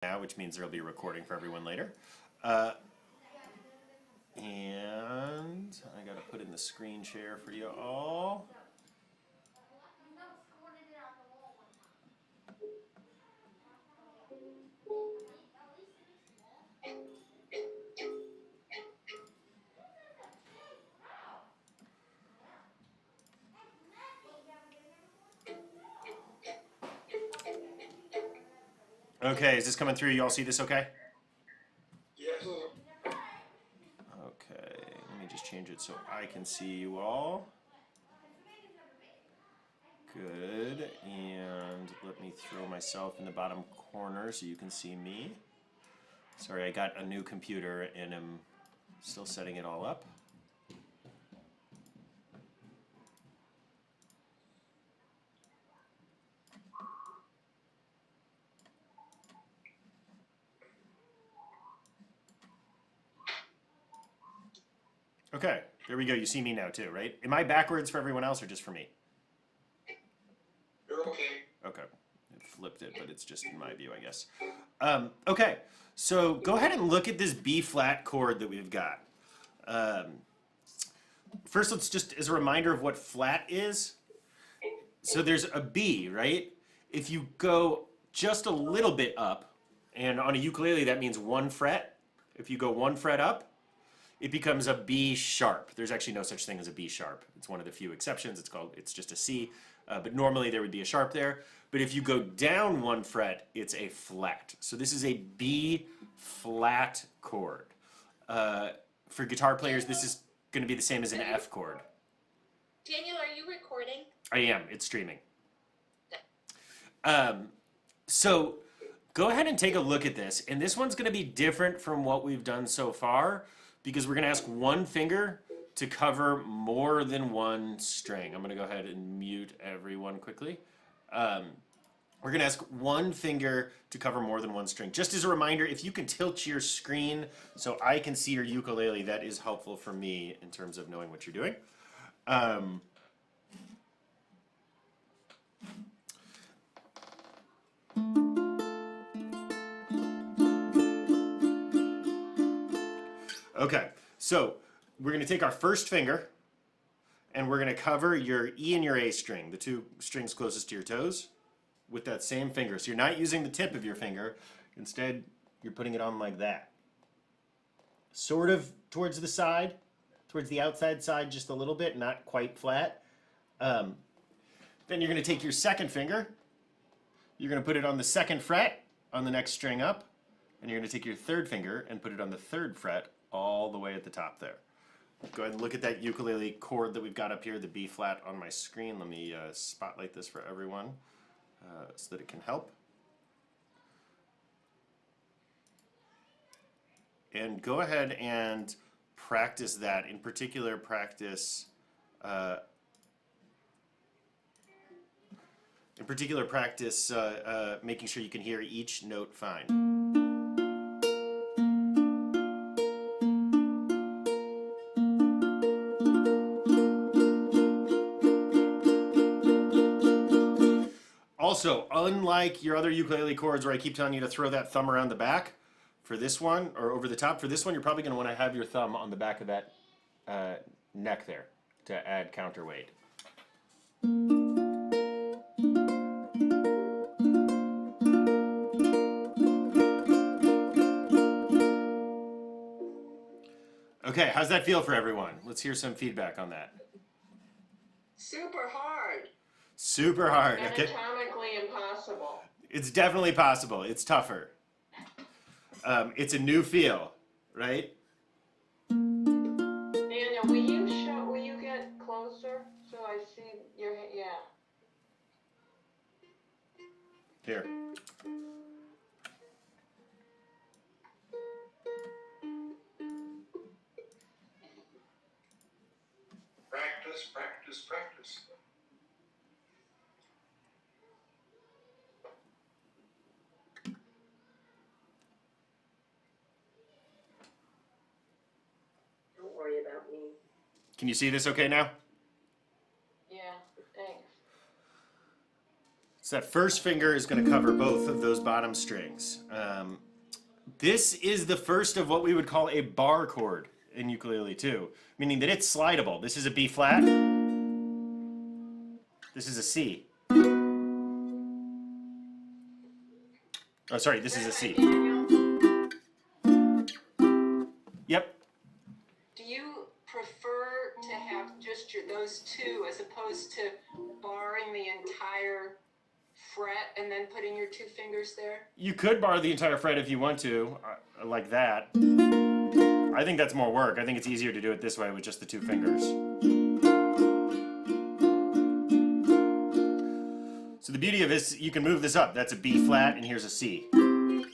now, which means there'll be a recording for everyone later. And I gotta put in the screen share for you all. Okay, is this coming through? You all see this okay? Yes. Okay, let me just change it so I can see you all. Good, and let me throw myself in the bottom corner so you can see me. Sorry, I got a new computer and I'm still setting it all up. Okay, there we go. You see me now too, right? Am I backwards for everyone else or just for me? You're okay. Okay, it flipped it, but it's just in my view, I guess. Okay, so go ahead and look at this B flat chord that we've got. First, let's just, as a reminder of what flat is. So there's a B, right? If you go just a little bit up, and on a ukulele that means 1 fret. If you go 1 fret up, it becomes a B sharp. There's actually no such thing as a B sharp. It's one of the few exceptions. It's just a C, but normally there would be a sharp there. But if you go down 1 fret, it's a flat. So this is a B flat chord. For guitar players, this is going to be the same as an F chord. Daniel, are you recording? I am. It's streaming. So go ahead and take a look at this. And this one's going to be different from what we've done so far because we're going to ask one finger to cover more than one string. I'm going to go ahead and mute everyone quickly. We're going to ask one finger to cover more than one string. Just as a reminder, if you can tilt your screen so I can see your ukulele, that is helpful for me in terms of knowing what you're doing. Okay, so we're going to take our first finger and we're going to cover your E and your A string, the 2 strings closest to your toes, with that same finger. So you're not using the tip of your finger. Instead, you're putting it on like that. Sort of towards the side, towards the outside side just a little bit, not quite flat. Then you're going to take your second finger. You're going to put it on the 2nd fret on the next string up. And you're going to take your 3rd finger and put it on the 3rd fret all the way at the top there. Go ahead and look at that ukulele chord that we've got up here, the B flat on my screen. Let me spotlight this for everyone so that it can help. And go ahead and practice that. In particular, practice making sure you can hear each note fine. Also, unlike your other ukulele chords where I keep telling you to throw that thumb around the back, for this one, or over the top, for this one, you're probably going to want to have your thumb on the back of that neck there to add counterweight. Okay, how's that feel for everyone? Let's hear some feedback on that. Super hard. Super hard. Okay. Anatomically impossible. It's definitely possible. It's tougher. It's a new feel, right? Daniel, will you get closer so I see your, yeah. Here. Practice, practice, practice. Don't worry about me. Can you see this okay now? Yeah, thanks. So that first finger is going to cover both of those bottom strings. This is the first of what we would call a bar chord in ukulele too, meaning that it's slidable. This is a B flat. This is a C. Oh, sorry, this is a C. Yep. Do you prefer to have just those two as opposed to barring the entire fret and then putting your two fingers there? You could bar the entire fret if you want to, like that. I think that's more work. I think it's easier to do it this way with just the two fingers. So the beauty of this, you can move this up. That's a B flat, and here's a C. You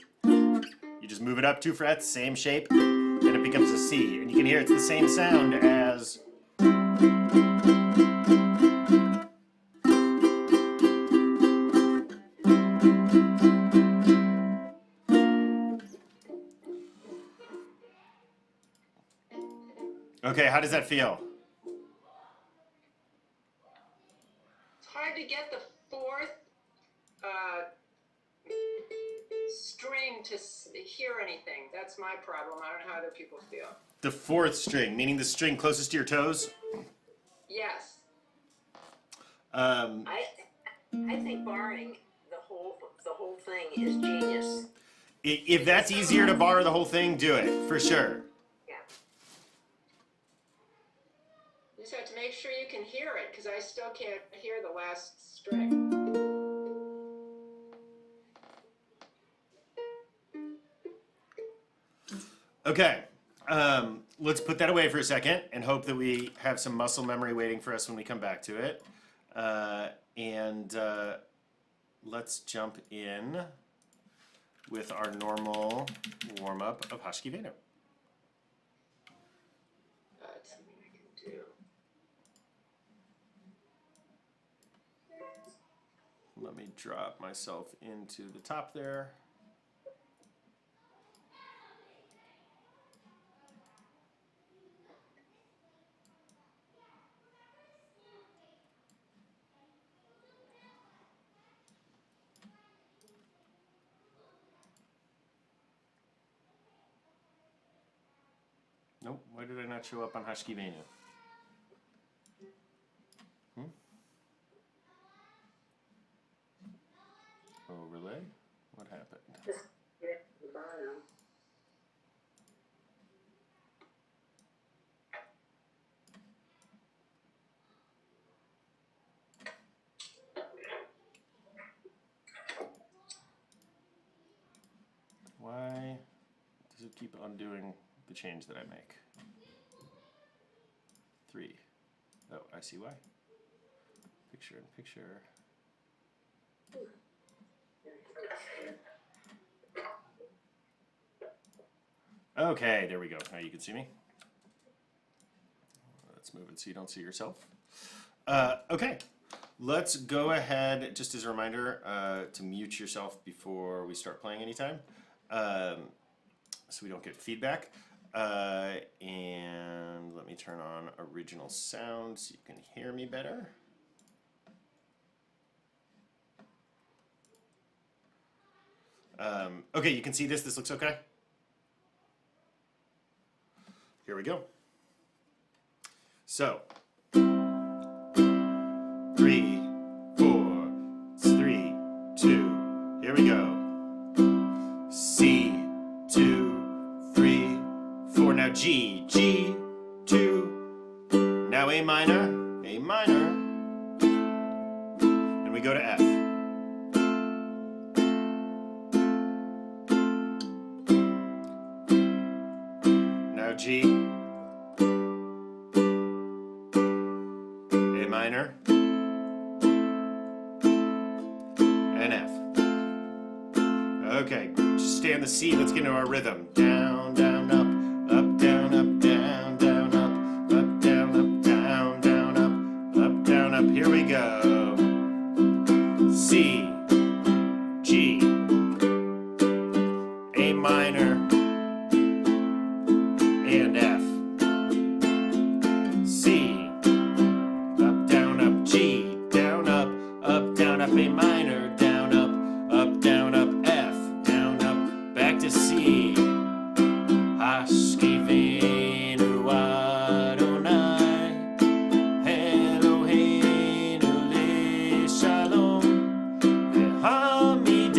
just move it up 2 frets, same shape, and it becomes a C. And you can hear it's the same sound as... Okay, how does that feel? It's hard to get the fourth string to hear anything. That's my problem. I don't know how other people feel. The 4th string, meaning the string closest to your toes? Yes. I think barring the whole thing is genius. If that's easier to bar the whole thing, do it, for sure. Yeah. You just have to make sure you can hear it, because I still can't hear the last string. Okay, let's put that away for a second and hope that we have some muscle memory waiting for us when we come back to it. Let's jump in with our normal warm-up of Hashki Venu. That's something I can do. Let me drop myself into the top there. Nope, why did I not show up on Hashki Venu? Overlay? What happened? Just get it to the bottom. Why does it keep undoing the change that I make? 3. Oh, I see why. Picture in picture. Okay, there we go. Now you can see me. Let's move it so you don't see yourself. Okay, let's go ahead, just as a reminder, to mute yourself before we start playing anytime, so we don't get feedback. And let me turn on original sound so you can hear me better. Okay, you can see this. This looks okay. Here we go. So, 3, 4, 3, 2. Here we go. C, 2, 3, 4. Now G, G, 2. Now A minor, and we go to F. Now G, A minor, and F. Okay, just stay on the C. Let's get into our rhythm. Down, down, up, down, up, down, down, up, down, up, down, down, up, down, up. Here we go. C, G, A minor, and F. C, up, down, up, G, down, up, down, up, A minor, to C. Hashkivenu Adonai, Eloheinu leShalom, ve'hamidenu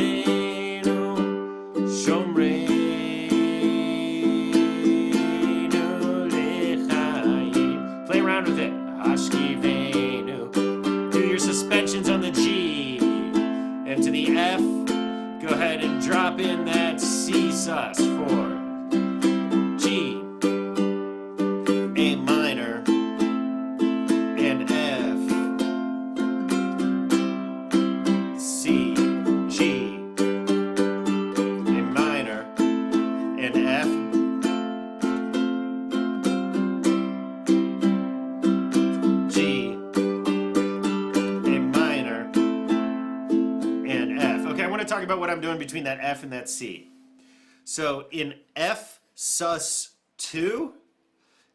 shomreinu lechaim. Play around with it. Hashkivenu. Do your suspensions on the G. And to the F, go ahead and drop in that C sus4. G, A minor, and F. C, G, A minor, and F. G, A minor, and F. Okay, I want to talk about what I'm doing between that F and that C. So in F sus 2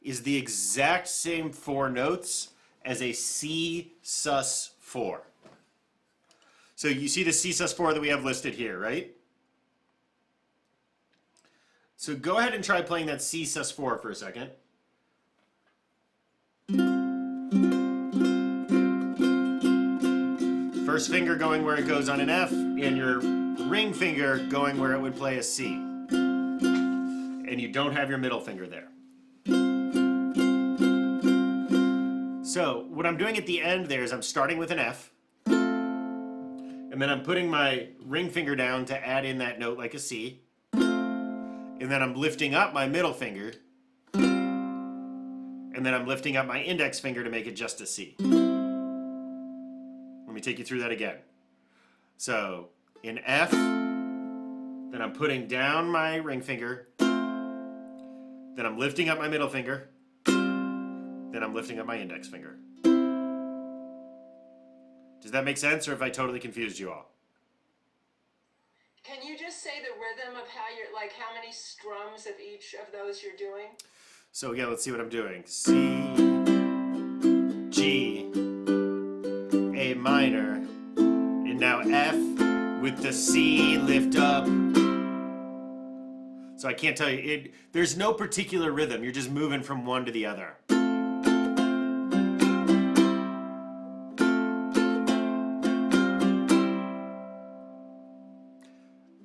is the exact same 4 notes as a C sus 4. So you see the C sus 4 that we have listed here, right? So go ahead and try playing that C sus 4 for a second. First finger going where it goes on an F, and your ring finger going where it would play a C. And you don't have your middle finger there. So what I'm doing at the end there is I'm starting with an F, and then I'm putting my ring finger down to add in that note like a C, and then I'm lifting up my middle finger, and then I'm lifting up my index finger to make it just a C. Let me take you through that again. So in F, then I'm putting down my ring finger, then I'm lifting up my middle finger, then I'm lifting up my index finger. Does that make sense, or have I totally confused you all? Can you just say the rhythm of how you're, like how many strums of each of those you're doing? So again, let's see what I'm doing. C, G, A minor, and now F with the C lift up. So I can't tell you, there's no particular rhythm. You're just moving from one to the other.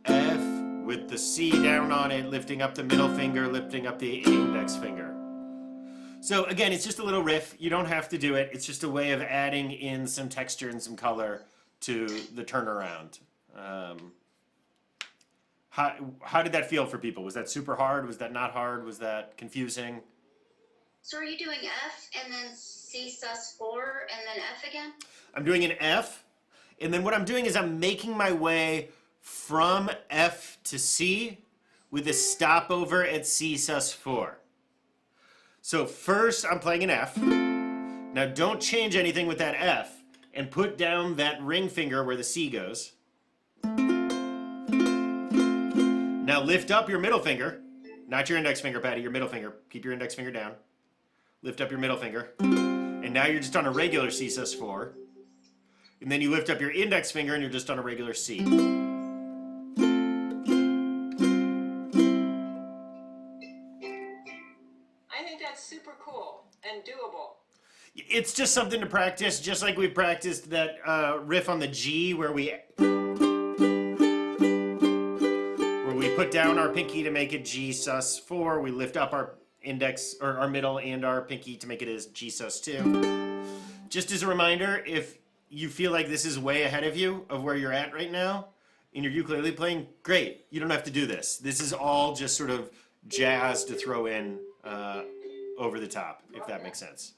F with the C down on it, lifting up the middle finger, lifting up the index finger. So again, it's just a little riff. You don't have to do it. It's just a way of adding in some texture and some color to the turnaround. How did that feel for people? Was that super hard? Was that not hard? Was that confusing? So are you doing F and then C sus4 and then F again? I'm doing an F, and then what I'm doing is I'm making my way from F to C with a stopover at C sus4. So first I'm playing an F. Now don't change anything with that F, and put down that ring finger where the C goes. Now lift up your middle finger, not your index finger, Patty, your middle finger. Keep your index finger down. Lift up your middle finger. And now you're just on a regular C sus4. And then you lift up your index finger and you're just on a regular C. I think that's super cool and doable. It's just something to practice, just like we practiced that riff on the G where we put down our pinky to make it G sus4. We lift up our index or our middle and our pinky to make it as G sus2. Just as a reminder, if you feel like this is way ahead of you of where you're at right now in your ukulele playing, great. You don't have to do this. This is all just sort of jazz to throw in over the top, if that makes sense.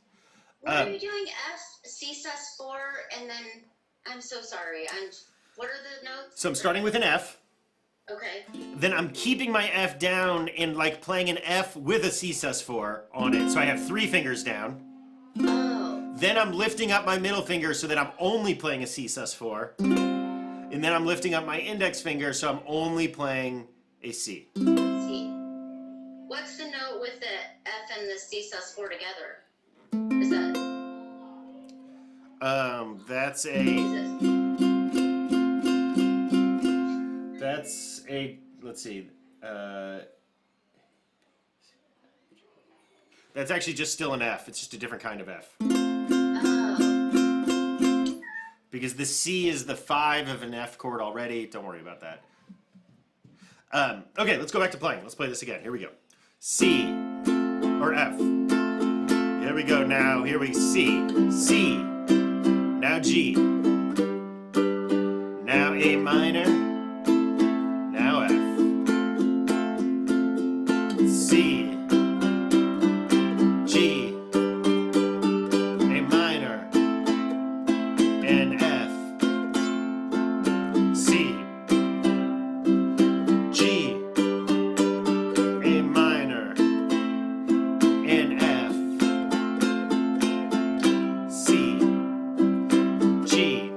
What are you doing? F, C sus4, and then, I'm so sorry, what are the notes? So I'm starting with an F. Okay. Then I'm keeping my F down and like playing an F with a C sus4 on it. So I have 3 fingers down. Oh. Then I'm lifting up my middle finger so that I'm only playing a C sus4. And then I'm lifting up my index finger so I'm only playing a C. C. What's the note with the F and the C sus4 together? Is that? That's a, let's see. That's actually just still an F. It's just a different kind of F. Oh. Because the C is the 5 of an F chord already. Don't worry about that. Okay, let's go back to playing. Let's play this again. Here we go. C or F. Here we go now. Here we C. C. Now G. Now A minor. Now F. C. G. A minor. And F. C. G. A minor. And F. C. G.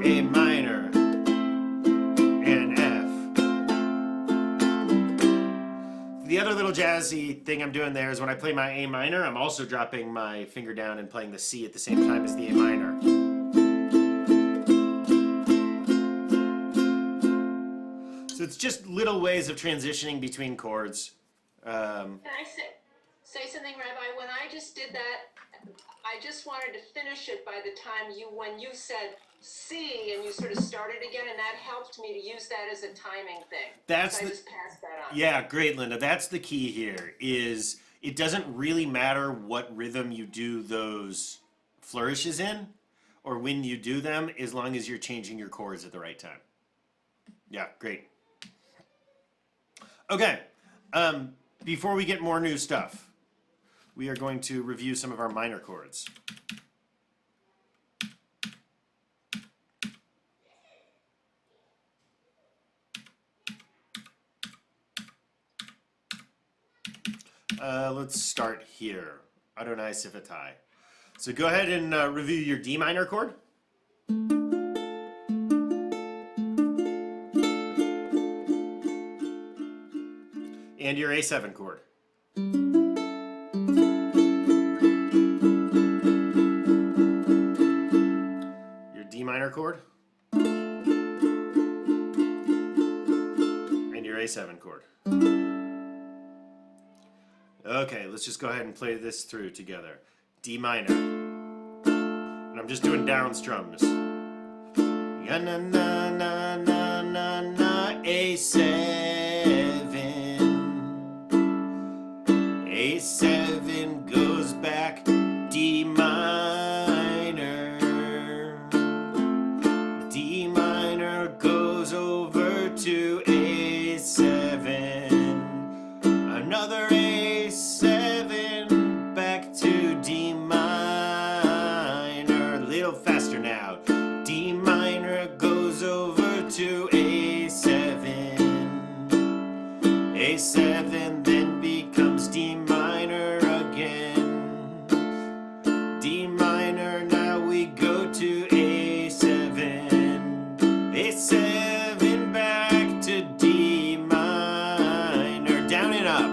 A minor. And F. The other little jazzy thing I'm doing there is when I play my A minor, I'm also dropping my finger down and playing the C at the same time as the A minor. So it's just little ways of transitioning between chords. Can I say something, Rabbi? When I just did that, I just wanted to finish it by the time when you said C and you sort of started again, and that helped me to use that as a timing thing. That's so I the- just passed that on. Yeah, great, Linda. That's the key here. Is it doesn't really matter what rhythm you do those flourishes in, or when you do them, as long as you're changing your chords at the right time. Yeah, great. Okay, before we get more new stuff, we are going to review some of our minor chords. Let's start here. Adonai Sivatai. So go ahead and review your D minor chord. And your A7 chord. Your D minor chord. And your A7 chord. Okay, let's just go ahead and play this through together. D minor. And I'm just doing down strums. Ya na na na na na na A7. A7 goes back D minor. D minor goes over to A7. Another A7 back to D minor. A little faster now. D minor goes over to A7. A7 then becomes D minor again. D minor, now we go to A7. A7 back to D minor. Down and up.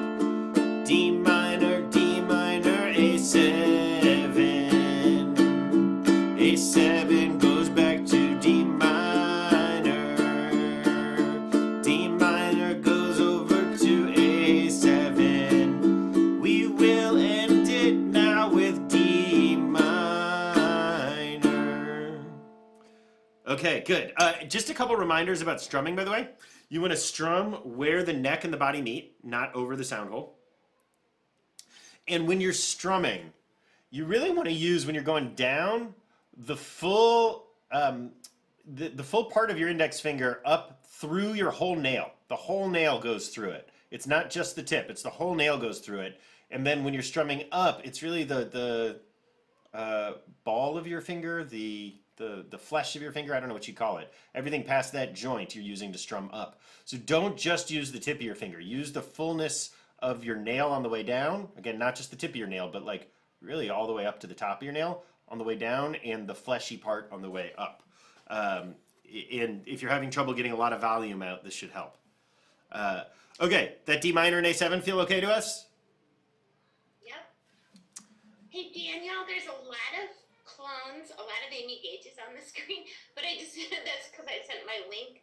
D minor, A7. A7 goes back to D minor. D minor goes over to A7. We will end it now with D minor. Okay, good. Just a couple reminders about strumming, by the way. You want to strum where the neck and the body meet, not over the sound hole. And when you're strumming, you really want to use, when you're going down, the full the full part of your index finger up through your whole nail. The whole nail goes through it. It's not just the tip, it's the whole nail goes through it. And then when you're strumming up, it's really the ball of your finger, the flesh of your finger, I don't know what you call it. Everything past that joint you're using to strum up. So don't just use the tip of your finger. Use the fullness of your nail on the way down. Again, not just the tip of your nail, but like really all the way up to the top of your nail on the way down, and the fleshy part on the way up. And if you're having trouble getting a lot of volume out, this should help. Okay, that D minor and A7 feel okay to us? Yep. Hey Daniel, there's a lot of clones, a lot of Amy Gages on the screen, but I just, that's because I sent my link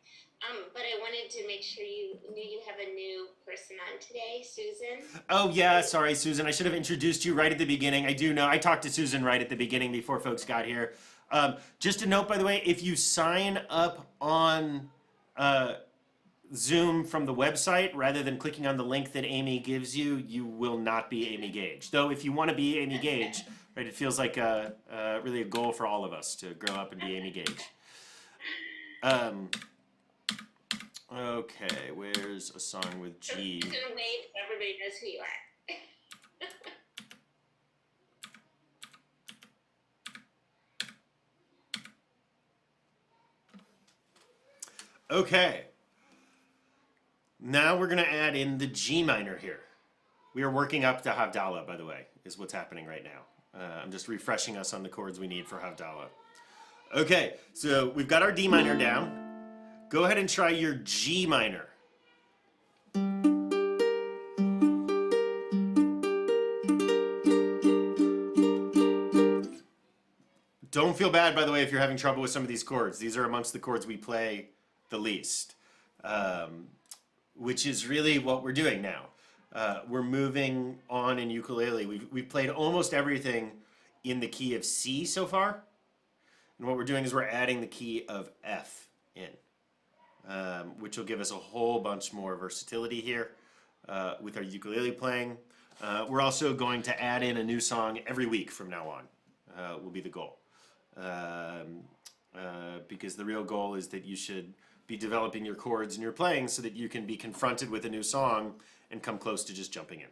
But I wanted to make sure you knew you have a new person on today, Susan. Oh yeah, sorry, Susan. I should have introduced you right at the beginning. I do know. I talked to Susan right at the beginning before folks got here. Just a note, by the way, if you sign up on Zoom from the website rather than clicking on the link that Amy gives you, you will not be Amy Gage. Though, if you want to be Amy Gage, right, it feels like really a goal for all of us to grow up and be Amy Gage. Okay, where's a song with G? I'm gonna wave so everybody knows who you are. Okay. Now we're going to add in the G minor here. We are working up to Havdalah, by the way, is what's happening right now. I'm just refreshing us on the chords we need for Havdalah. Okay, so we've got our D minor down. Go ahead and try your G minor. Don't feel bad, by the way, if you're having trouble with some of these chords. These are amongst the chords we play the least, which is really what we're doing now. We're moving on in ukulele. We've played almost everything in the key of C so far. And what we're doing is we're adding the key of F in, which will give us a whole bunch more versatility here with our ukulele playing. We're also going to add in a new song every week from now on, will be the goal. Because the real goal is that you should be developing your chords and your playing so that you can be confronted with a new song and come close to just jumping in.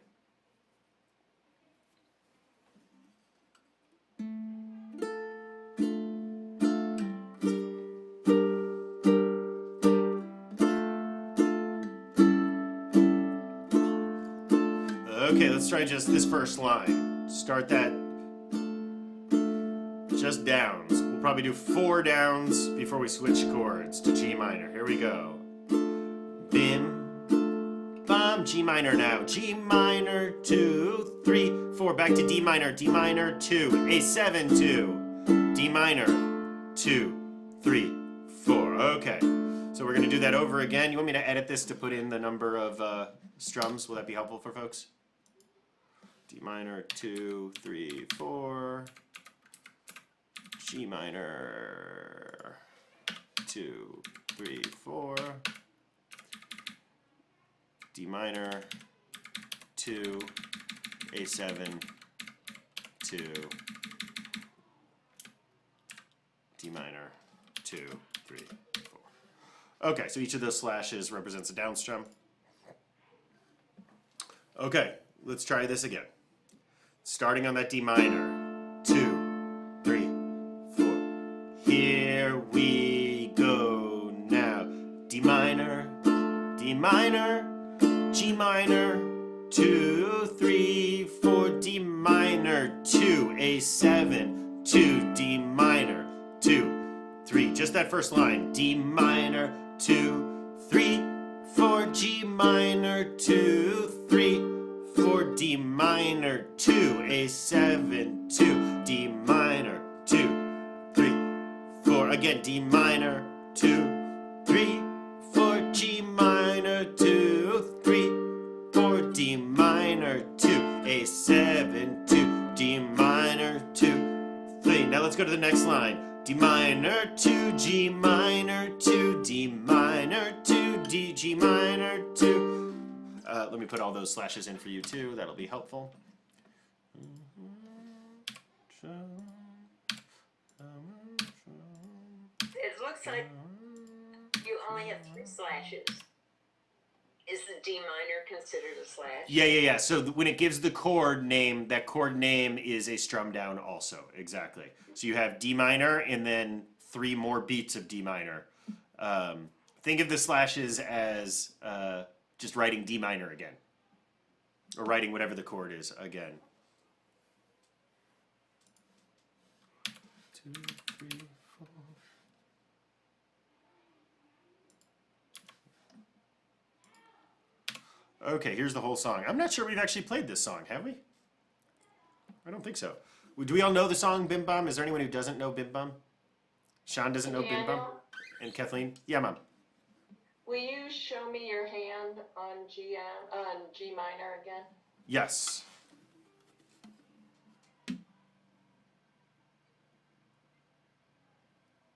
Okay, let's try just this first line. Start that just downs. We'll probably do 4 downs before we switch chords to G minor. Here we go. Bim, bum, G minor now. G minor, 2, 3, 4. Back to D minor, 2, A7, 2, D minor, 2, 3, 4. Okay, so we're gonna do that over again. You want me to edit this to put in the number of strums? Will that be helpful for folks? D minor, 2, 3, 4. G minor, 2, 3, 4. D minor, 2, A7, 2. D minor, 2, 3, 4. Okay, so each of those slashes represents a down strum. Okay, let's try this again. Starting on that D minor, 2, 3, 4. Here we go now. D minor, G minor, 2, 3, 4. D minor, 2, A7, 2, D minor, 2, 3. Just that first line. D minor, 2, 3, 4. G minor, 2, 3, 4. D minor, 2, A7, 2, D minor, 2, 3, 4. Again, D minor, 2, 3, 4. G minor, 2, 3, 4. D minor, 2, A7, 2, D minor, 2, 3. Now let's go to the next line. D minor, 2, G minor, 2, D minor, 2, D, G minor, 2. Let me put all those slashes in for you too. That'll be helpful. It looks like you only have 3 slashes. Is the D minor considered a slash? Yeah. So when it gives the chord name, that chord name is a strum down also. Exactly. So you have D minor and then 3 more beats of D minor. Think of the slashes as just writing D minor again. Or writing whatever the chord is again. 2, 3, 4. Okay, here's the whole song. I'm not sure we've actually played this song, have we? I don't think so. Do we all know the song Bim Bum? Is there anyone who doesn't know Bim Bum? Sean doesn't know Bim Bum? And Kathleen? Yeah, Mom. Will you show me your hand on G minor again? Yes.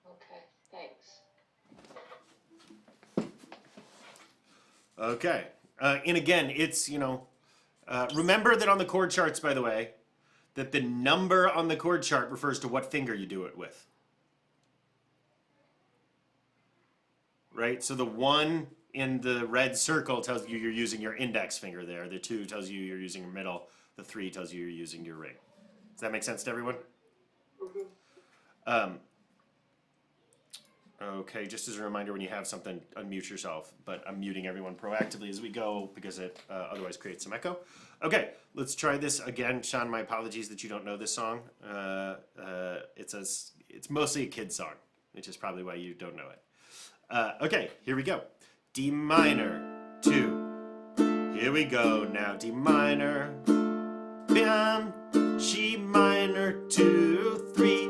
Okay, thanks. Okay. And again, it's, remember that on the chord charts, by the way, that the number on the chord chart refers to what finger you do it with. Right? So the 1 in the red circle tells you you're using your index finger there. The 2 tells you you're using your middle. The 3 tells you you're using your ring. Does that make sense to everyone? Okay, just as a reminder, when you have something, unmute yourself. But I'm muting everyone proactively as we go because it otherwise creates some echo. Okay, let's try this again. Sean, my apologies that you don't know this song. It's mostly a kid's song, which is probably why you don't know it. Okay, here we go. D minor, 2. Here we go now. D minor, bam, G minor, 2, 3,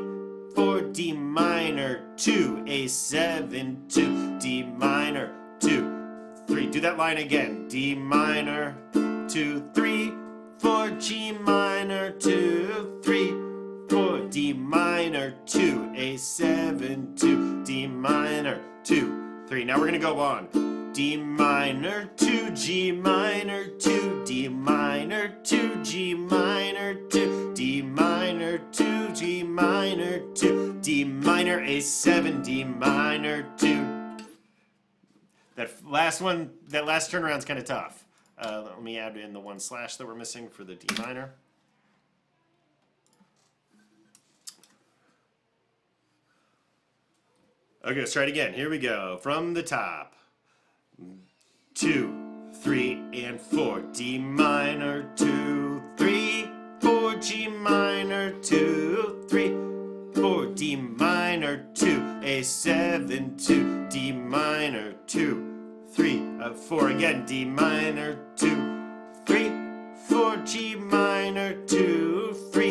4, D minor, 2, A7, 2, D minor, 2, 3. Do that line again. D minor, 2, 3, 4, G minor, 2, 3, 4, D minor, 2, A7, 2, D minor, 2, 3. Now we're going to go on. D minor, 2, G minor, 2, D minor, 2, G minor, 2, D minor, 2, G minor, 2, D minor, A7, D minor, 2. That last turnaround's kind of tough. Let me add in the 1 slash that we're missing for the D minor. Okay, let's try it again. Here we go. From the top. 2, 3, and 4. D minor, 2, 3, 4, G minor, 2, 3, 4, D minor, 2, A7, 2, D minor, 2, 3, 4 again. D minor, 2, 3, 4, G minor, 2, 3,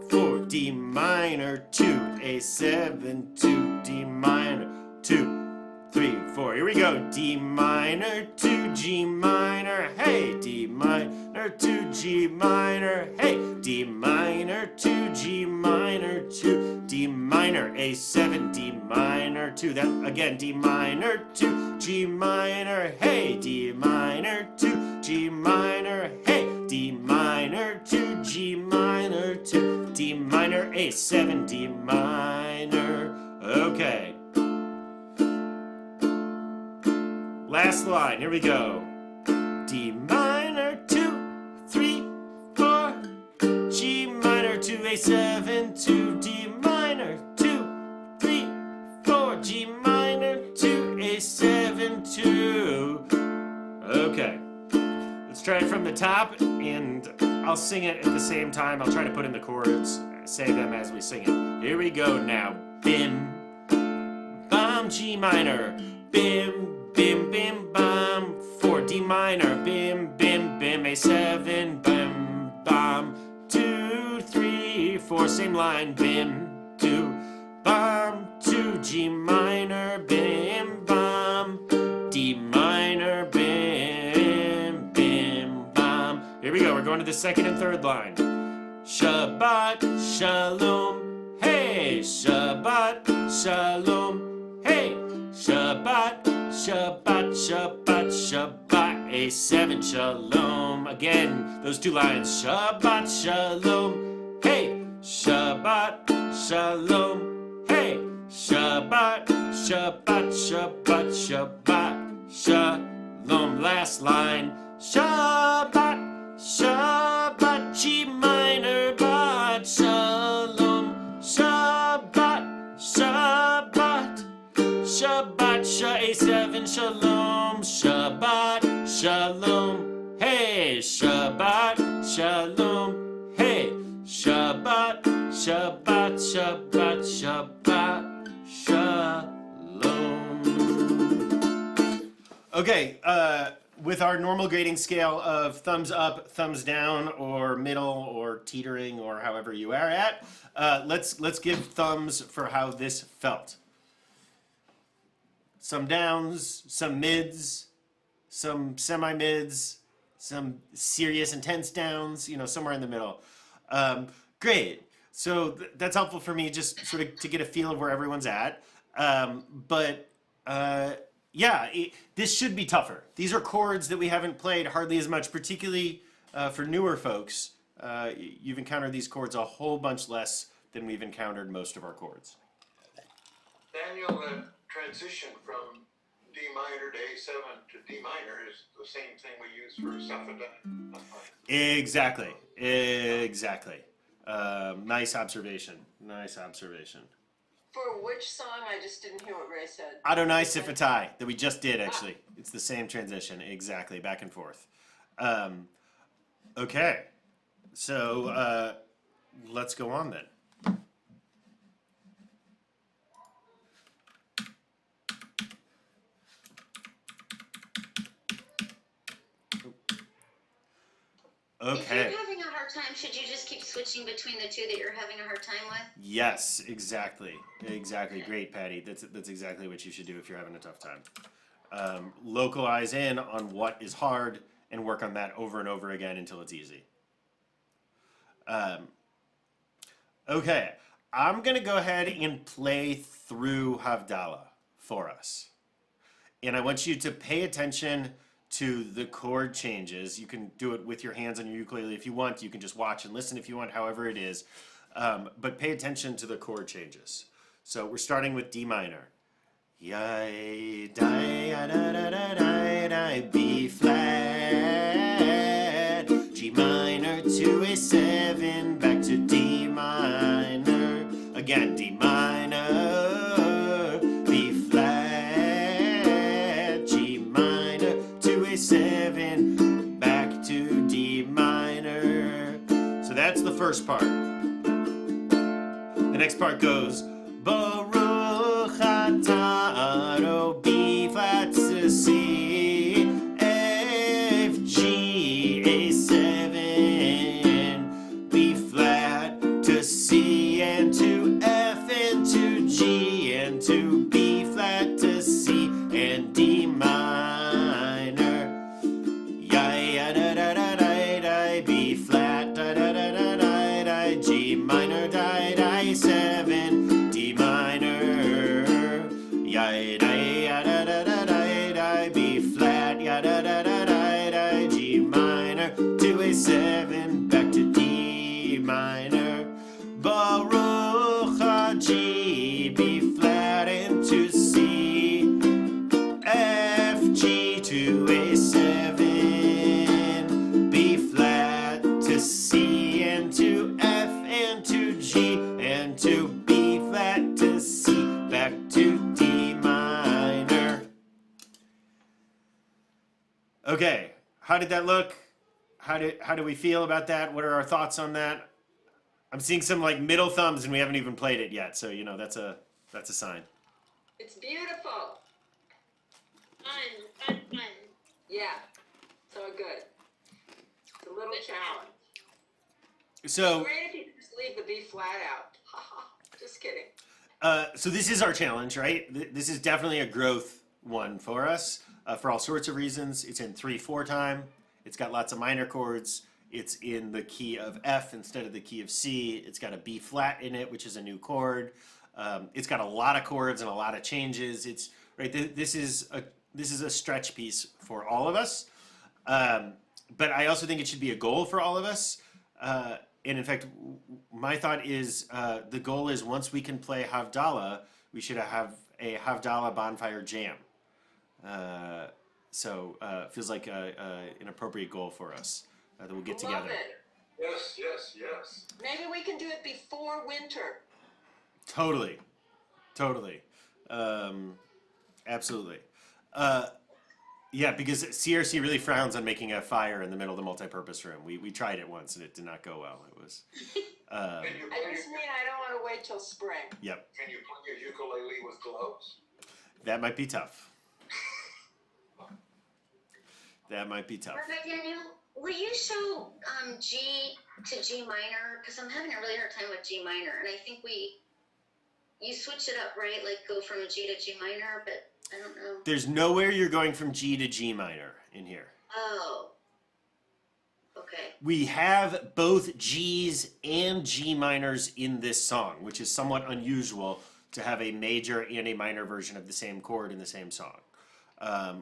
4, D minor, 2, A7, 2, D minor, 2, 3, 4. Here we go. D minor, 2, G minor, hey. D minor, 2, G minor, hey. D minor, 2, G minor, 2, D minor, A7, D minor, 2. That again. D minor, 2, G minor, hey. D minor, 2, G minor, hey. D minor, 2, G minor, 2, D minor, A7, D minor. Okay. Last line, here we go. D minor, 2, 3, 4, G minor, 2, A7, 2, D minor, 2, 3, 4, G minor, 2, A7, 2. Okay. Let's try it from the top, and I'll sing it at the same time. I'll try to put in the chords, say them as we sing it. Here we go now. Bim, bam, G minor, bim, bim, bim, bam, 4, D minor, bim, bim, bim, A7, bim, bam, 2, 3, 4, same line, bim, 2, bam, 2, G minor, bim, bam, D minor, bim, bim, bam. Here we go, we're going to the second and third line. Shabbat, shalom, hey, Shabbat, shalom, hey, Shabbat, Shabbat, Shabbat, Shabbat, A7, shalom. Again, those 2 lines. Shabbat, shalom, hey, Shabbat, shalom, hey, Shabbat, Shabbat, Shabbat, Shabbat, shalom. Last line. Shabbat, Shabbat, G minor, bat, shalom, Shabbat, Shabbat, Shabbat, A7, shalom, Shabbat, shalom, hey, Shabbat, shalom, hey, Shabbat, Shabbat, Shabbat, Shabbat, shalom. Okay, with our normal grading scale of thumbs up, thumbs down, or middle, or teetering, or however you are at, let's give thumbs for how this felt. some downs, some mids, some semi-mids, some serious intense downs, somewhere in the middle. Great. So that's helpful for me just sort of to get a feel of where everyone's at. But yeah, this should be tougher. These are chords that we haven't played hardly as much, particularly for newer folks. You've encountered these chords a whole bunch less than we've encountered most of our chords. Daniel, the transition from D minor to A7 to D minor is the same thing we use for Safadine. Exactly. Nice observation. For which song? I just didn't hear what Ray said. Adonai Sifatai that we just did, actually. It's the same transition, exactly, back and forth. Okay, so let's go on then. If Okay. you're having a hard time, should you just keep switching between the two that you're having a hard time with? Yes, exactly. Great, Patty. That's exactly what you should do if you're having a tough time. Localize in on what is hard and work on that over and over again until it's easy. Okay, I'm gonna go ahead and play through Havdalah for us. And I want you to pay attention to the chord changes. You can do it with your hands on your ukulele if you want. You can just watch and listen if you want, however it is. But pay attention to the chord changes. So we're starting with D minor. Yai, di, da, da, da, da, da, B flat, G minor to A7, back to D minor, again D minor, B flat, G minor to A7, back to D minor. So that's the first part. The next part goes Baruch atah Ado, B flat to C, F G A7, B flat to C and to F and to G and to B flat to C and D minor. Ya da da da da da, B flat da da da da da da, G minor da da 7, D minor. Ya da da da da da da, B flat ya da da da da da, G minor to A7, back to D minor. Baruch G, B flat and to C, F G to A7, B flat to C and to F and to G and to B flat to C, back to D minor. Okay, how did that look? How do we feel about that? What are our thoughts on that? I'm seeing some like middle thumbs and we haven't even played it yet, so that's a sign. It's beautiful. Fun. Yeah. So good. It's a little challenge. So Great if you just leave the B flat out. Just kidding. so this is our challenge, right? This is definitely a growth one for us for all sorts of reasons. It's in 3/4 time. It's got lots of minor chords. It's in the key of F instead of the key of C. It's got a B flat in it, which is a new chord. It's got a lot of chords and a lot of changes. It's right. This is a stretch piece for all of us. But I also think it should be a goal for all of us. And in fact, my thought is the goal is once we can play Havdalah, we should have a Havdalah bonfire jam. So feels like an appropriate goal for us that we'll get Love together. it. Yes. Maybe we can do it before winter. Totally. Absolutely. Yeah, because CRC really frowns on making a fire in the middle of the multi-purpose room. We tried it once and it did not go well. It was. Can you I just mean I don't want to wait till spring. Yep, Can you play your ukulele with gloves? that might be tough. Perfect, Daniel. Will you show G to G minor? Because I'm having a really hard time with G minor, and I think you switch it up, right? Like go from G to G minor, but I don't know. There's nowhere you're going from G to G minor in here. Oh. Okay. We have both G's and G minors in this song, which is somewhat unusual to have a major and a minor version of the same chord in the same song.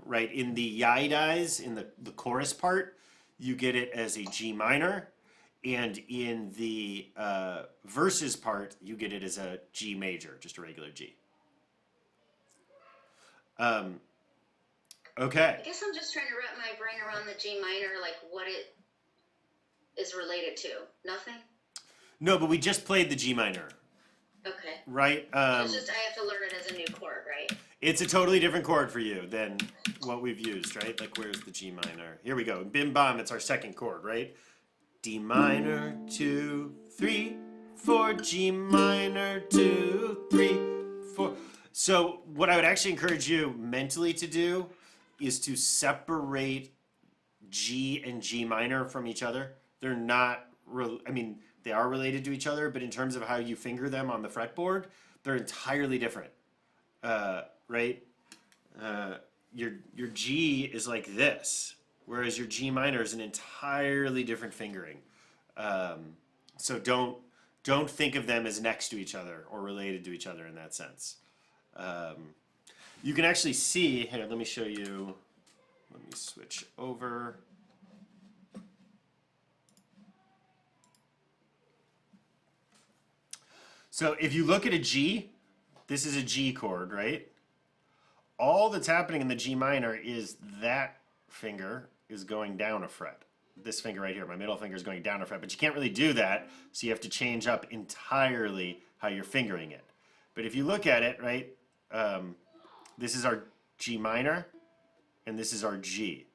Right, in the Yidais, in the chorus part, you get it as a G minor, and in the verses part, you get it as a G major, just a regular G. Okay. I guess I'm just trying to wrap my brain around the G minor, like what it is related to. Nothing? No, but we just played the G minor, Okay. right? It's just I have to learn it as a new chord, right? It's a totally different chord for you than what we've used, right? Like, where's the G minor? Here we go. Bim bam, it's our second chord, right? D minor, 2, 3, 4, G minor, 2, 3, 4. So what I would actually encourage you mentally to do is to separate G and G minor from each other. They're not, I mean, they are related to each other, but in terms of how you finger them on the fretboard, they're entirely different, right? Your G is like this, whereas your G minor is an entirely different fingering. So don't think of them as next to each other or related to each other in that sense. You can actually see, here, let me show you, let me switch over. So if you look at a G, this is a G chord, right? All that's happening in the G minor is that finger is going down a fret. This finger right here, my middle finger, is going down a fret, but you can't really do that, so you have to change up entirely how you're fingering it. But if you look at it, right, this is our G minor, and this is our G.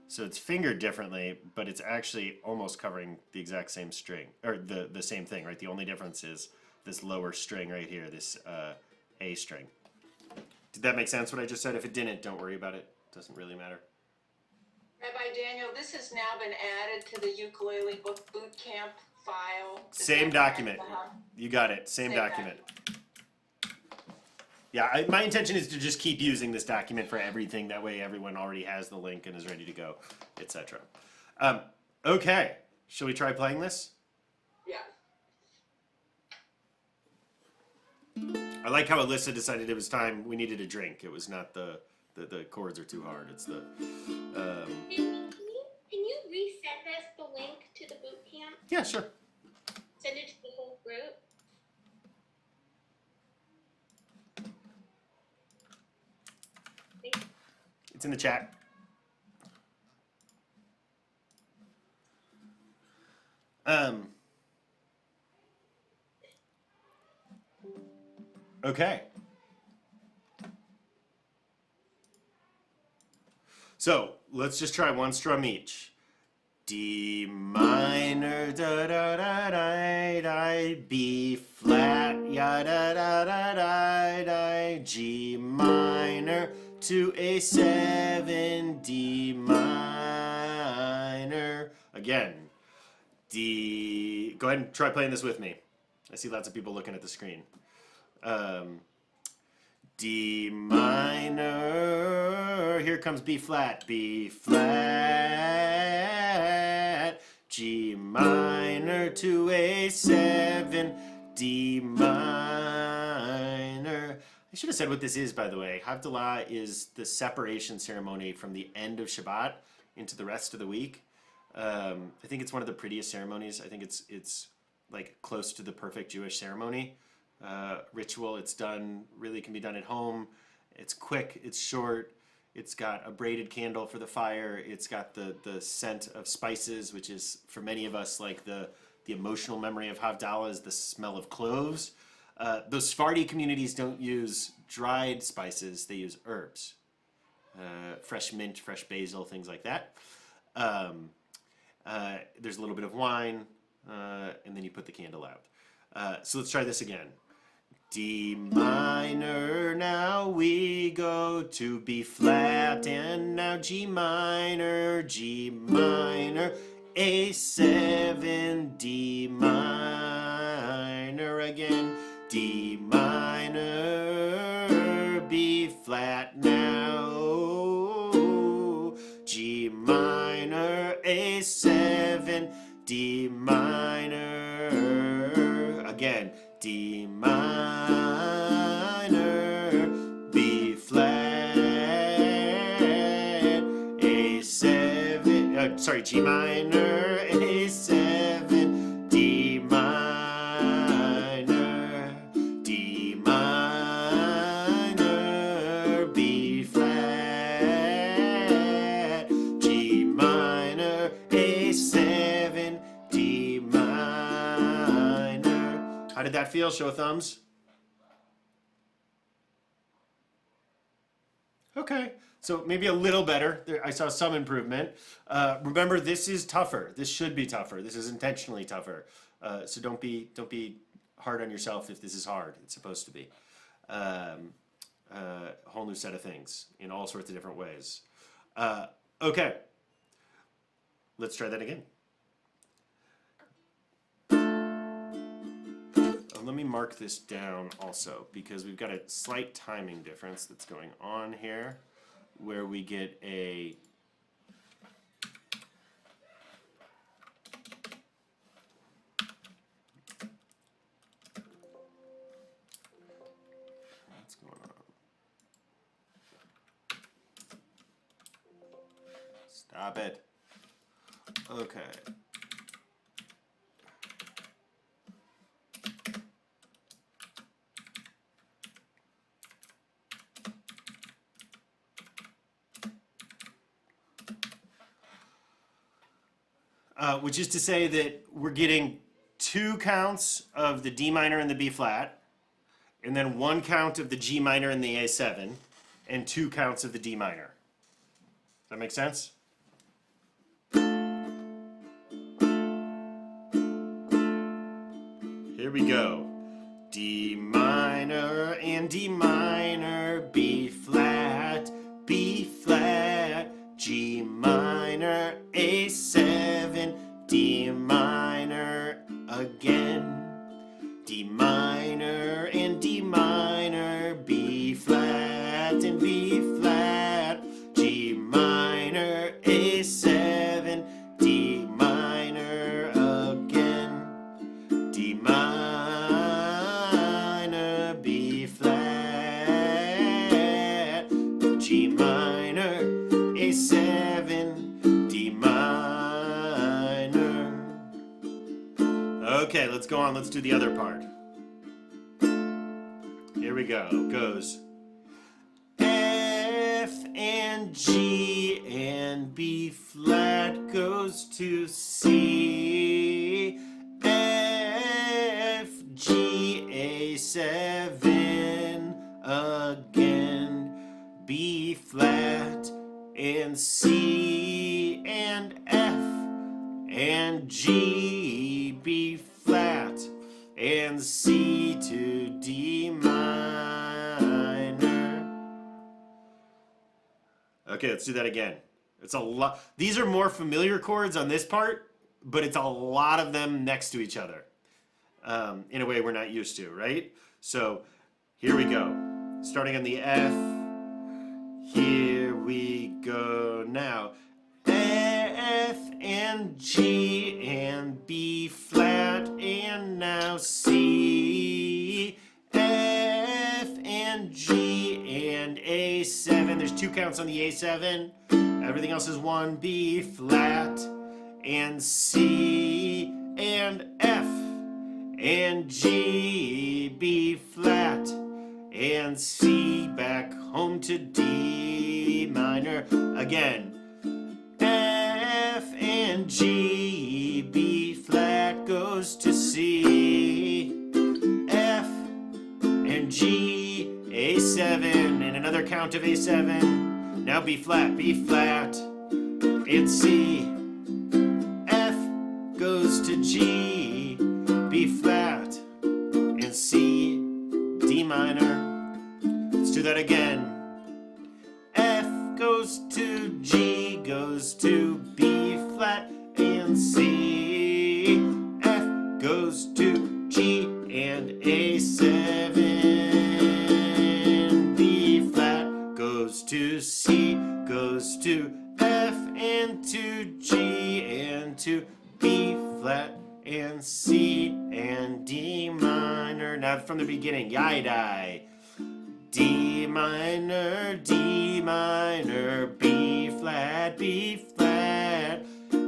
So it's fingered differently, but it's actually almost covering the exact same string, or the same thing, right? The only difference is this lower string right here, this A string. Did that make sense what I just said? If it didn't, don't worry about it. It doesn't really matter. Rabbi Daniel, this has now been added to the ukulele book boot camp file. Same document. You got it. Same document. Yeah, my intention is to just keep using this document for everything. That way everyone already has the link and is ready to go, etc. Okay, shall we try playing this? Yeah. I like how Alyssa decided it was time we needed a drink. It was not the chords are too hard. It's the... Can you resend us the link to the boot camp? Yeah, sure. Send it to the whole group? It's in the chat. Okay. So let's just try one strum each. D minor, da da da da da, B flat, ya da da da da da, G minor to A7, D minor. Again, D. Go ahead and try playing this with me. I see lots of people looking at the screen. D minor, here comes B flat, B flat, G minor to A7, D minor. I should have said what this is, by the way. Havdalah is the separation ceremony from the end of Shabbat into the rest of the week. I think it's one of the prettiest ceremonies. I think it's like close to the perfect Jewish ceremony. Ritual. It's done, really can be done at home. It's quick, it's short, it's got a braided candle for the fire, it's got the scent of spices, which is for many of us like the emotional memory of Havdalah is the smell of cloves. Those Sephardi communities don't use dried spices, they use herbs. Fresh mint, fresh basil, things like that. There's a little bit of wine, and then you put the candle out. So let's try this again. D minor, now we go to B flat, and now G minor, A7, D minor again, D minor, B flat, A7, D minor. Again, D minor, B flat, A7, sorry, G minor, A7, D minor, D minor, B flat, G minor, A7, D minor. How did that feel? Show thumbs. Okay, so maybe a little better. I saw some improvement. Remember, this is tougher. This should be tougher. This is intentionally tougher. So don't be hard on yourself if this is hard. It's supposed to be. A whole new set of things in all sorts of different ways. Okay, let's try that again. Let me mark this down also, because we've got a slight timing difference that's going on here, where we get a what's going on? Stop it. Okay. Which is to say that we're getting 2 counts of the D minor and the B flat, and then 1 count of the G minor and the A7, and 2 counts of the D minor. Does that make sense? Here we go. D minor and D minor, B flat, G minor, A7, D minor again, D minor and D minor, B flat and B flat, G minor, A7, D minor again, D minor, B flat, G minor, A7, D minor. Okay, let's go on. Let's do the other part. Here we go. It goes F and G and B flat goes to C. F, G, A7 again. B flat and C and F and G, B flat and C to D minor. Okay, let's do that again. It's a lot. These are more familiar chords on this part, but it's a lot of them next to each other in a way we're not used to, right? So here we go. Starting on the F. Here we go now. F and G and B flat and now C. F and G and A7. There's 2 counts on the A7. Everything else is 1. B flat and C and F and G, B flat and C, back home to D minor again. F and G, B flat goes to C. F and G, A7, and another count of A7. Now B flat, and C. F goes to G, B flat, and C, D minor. Let's do that again. F goes to G, goes to B flat and C. F goes to G and A7. B flat goes to C, goes to F and to G. G and to B flat and C and D minor. Now from the beginning, yai-dai. D minor, B flat,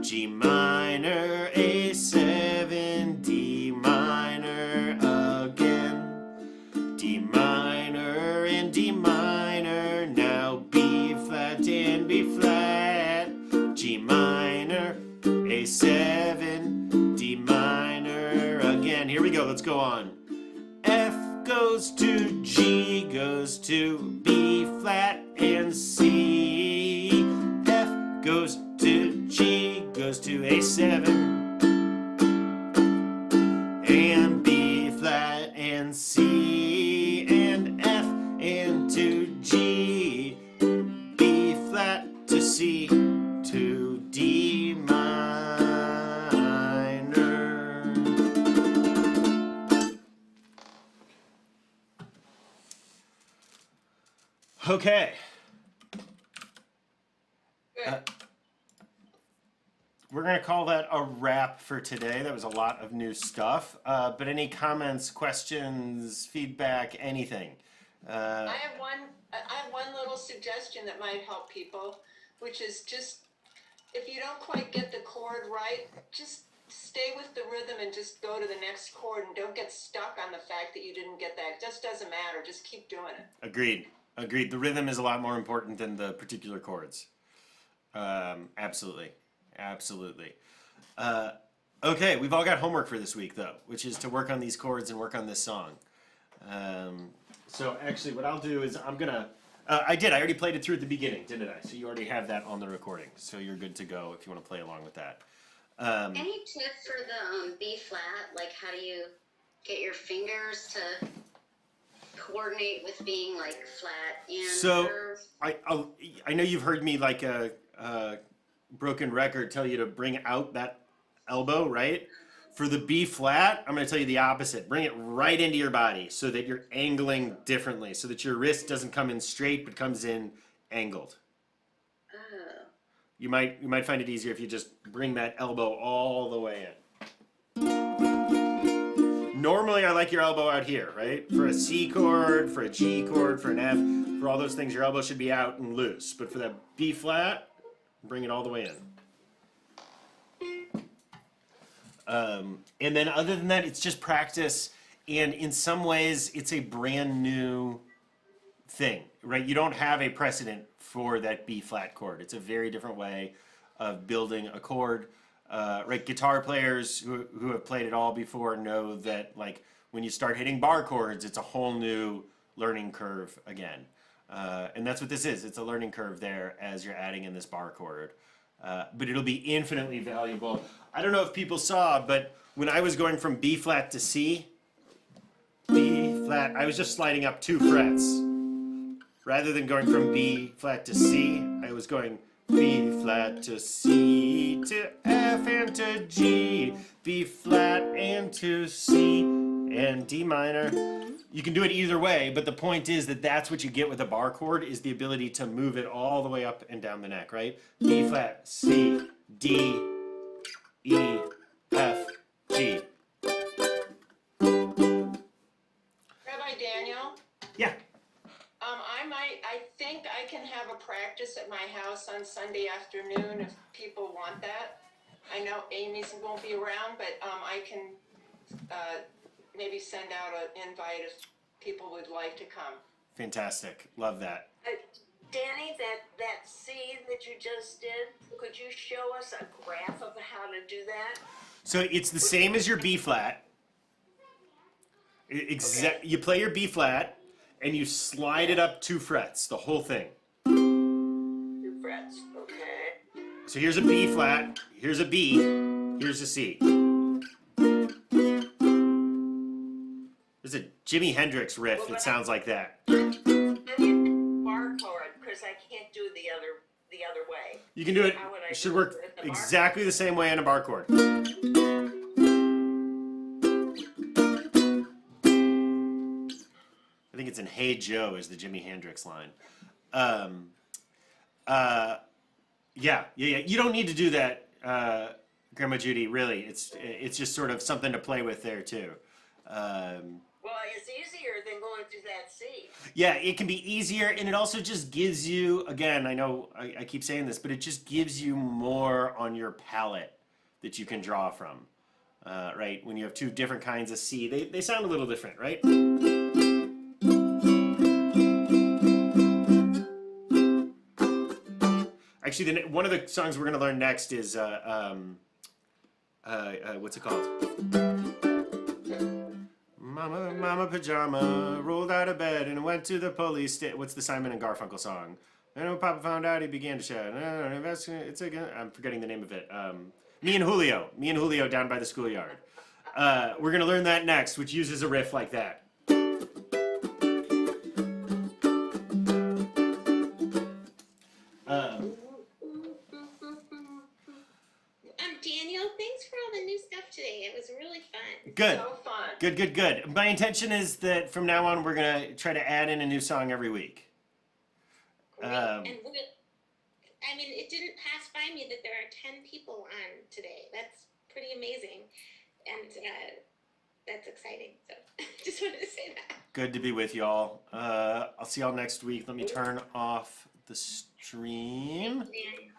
G minor, A7, D minor again, D minor and D minor, now B flat and B flat, G minor, A7, D minor again. Here we go, let's go on. F goes to G, goes to B flat and C. F goes to G, goes to A7 and B flat and C and F and to G, B flat to C to D minor. Okay. We're going to call that a wrap for today. That was a lot of new stuff. But any comments, questions, feedback, anything? I have one little suggestion that might help people, which is just if you don't quite get the chord right, just stay with the rhythm and just go to the next chord and don't get stuck on the fact that you didn't get that. It just doesn't matter. Just keep doing it. Agreed. The rhythm is a lot more important than the particular chords. Absolutely. Okay, we've all got homework for this week, though, which is to work on these chords and work on this song. So actually, what I'll do is I'm going to... I already played it through at the beginning, didn't I? So you already have that on the recording. So you're good to go if you want to play along with that. Any tips for the B flat? Like, how do you get your fingers to coordinate with being like flat and curved? I know you've heard me like a broken record tell you to bring out that elbow, right? For the B flat, I'm going to tell you the opposite. Bring it right into your body so that you're angling differently, so that your wrist doesn't come in straight but comes in angled. Oh. You might find it easier if you just bring that elbow all the way in. Normally, I like your elbow out here, right? For a C chord, for a G chord, for an F, for all those things, your elbow should be out and loose. But for that B flat, bring it all the way in. And then other than that, it's just practice. And in some ways, it's a brand new thing, right? You don't have a precedent for that B flat chord. It's a very different way of building a chord. Right? Guitar players who have played it all before know that like when you start hitting bar chords, it's a whole new learning curve again. And that's what this is. It's a learning curve there as you're adding in this bar chord. But it'll be infinitely valuable. I don't know if people saw, but when I was going from B flat to C, B flat, I was just sliding up 2 frets. Rather than going from B flat to C, I was going B flat to C to F and to G, B flat and to C and D minor. You can do it either way, but the point is that that's what you get with a bar chord is the ability to move it all the way up and down the neck, right? B flat, C, D, E, F, G. Rabbi Daniel? Yeah. I think I can have a practice at my house on Sunday afternoon if people want that. I know Amy's won't be around, but I can maybe send out an invite if people would like to come. Fantastic. Love that. Danny, that C that you just did, could you show us a graph of how to do that? So it's the same as your B flat. You play your B flat and you slide it up 2 frets, the whole thing. 2 frets, okay. So here's a B flat, here's a B, here's a C. There's a Jimi Hendrix riff that sounds like that. Bar chord, because I can't do the other way. You can do it. How would I It should do work it with the bar? exactly the same way on a bar chord. I think it's in Hey Joe is the Jimi Hendrix line. Yeah. You don't need to do that Grandma Judy. Really, it's just sort of something to play with there too. Well, it's easier than going through that C. Yeah, it can be easier, and it also just gives you, again, I know I keep saying this, but it just gives you more on your palette that you can draw from, right? When you have two different kinds of C, they sound a little different, right? Actually, one of the songs we're going to learn next is, what's it called? Mama Pajama rolled out of bed and went to the police station. What's the Simon and Garfunkel song? And when Papa found out, he began to shout. I'm forgetting the name of it. Me and Julio down by the schoolyard. We're gonna learn that next, which uses a riff like that. Daniel, thanks for all the new stuff today. It was really fun. Good. So fun. Good. My intention is that from now on, we're gonna try to add in a new song every week. Great. I mean, it didn't pass by me that there are 10 people on today. That's pretty amazing. And that's exciting. So just wanted to say that. Good to be with y'all. I'll see y'all next week. Let me turn off the stream. Daniel.